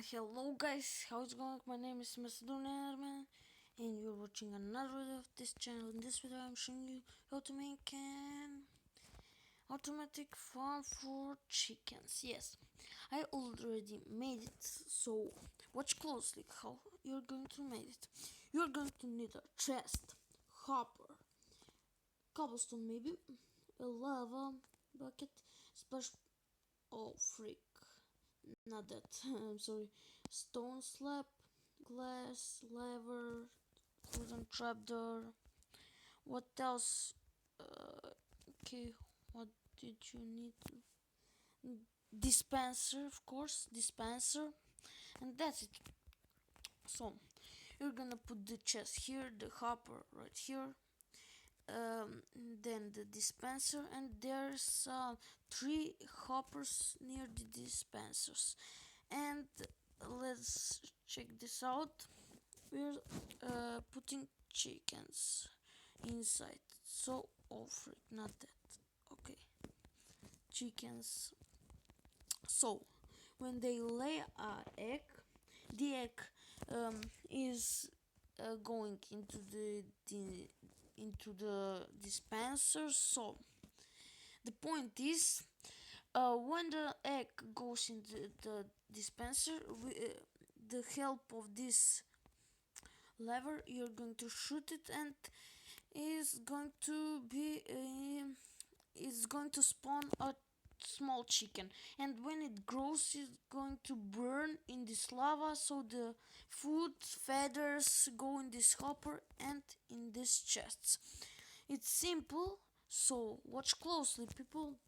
Hello guys, how's it going? My name is Macedonian and you're watching another video of this channel. In this video I'm showing you how to make an automatic farm for chickens. Yes, I already made it, so watch closely how you're going to make it. You're going to need a chest, hopper, cobblestone maybe, a lava bucket, splash. Oh freak, not that. I'm sorry. Stone slab, glass, lever, wooden trapdoor. What else? Okay, what did you need? Dispenser, of course, dispenser, and that's it. So you're gonna put the chest here, the hopper right here, then the dispenser, and there's three hoppers near the dispensers. And let's check this out. We're putting chickens inside. So, oh freak, not that. Okay, chickens. So, when they lay an egg, the egg is going into the dispenser. So, the point is, when the egg goes into the dispenser, the help of this lever, you're going to shoot it, and is going to be is going to spawn a small chicken, and when it grows it's going to burn in this lava, so the food feathers go in this hopper and in these chests. It's simple, so watch closely, people.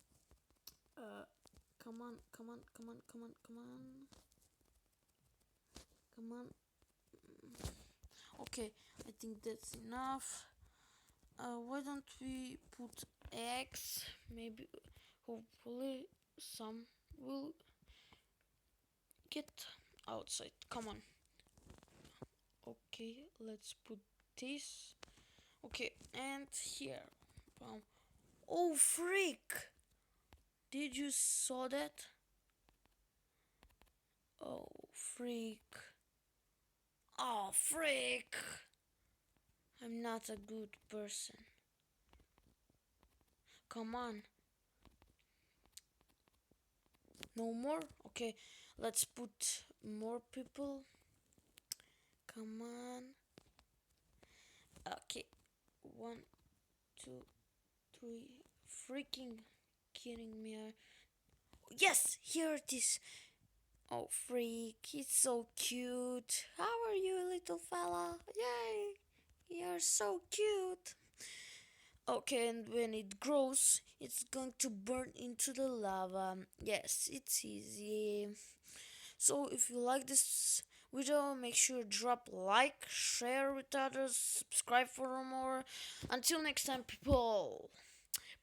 Come on, come on, come on, come on, come on, come on. Okay, I think that's enough. Why don't we put eggs? Maybe, hopefully, some will get outside. Come on. Okay, let's put this. Okay, and here. Oh, freak! Did you saw that? Oh, freak. Oh, freak! I'm not a good person. Come on. No more? Okay, let's put more people. Come on. Okay, 1, 2, 3. Freaking kidding me. Yes, here it is. Oh, freak, it's so cute. How are you, little fella? Yay, you're so cute. Okay, and when it grows, it's going to burn into the lava. Yes, it's easy. So if you like this video, make sure drop like, share with others, subscribe for more. Until next time, people.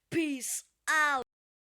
Peace out.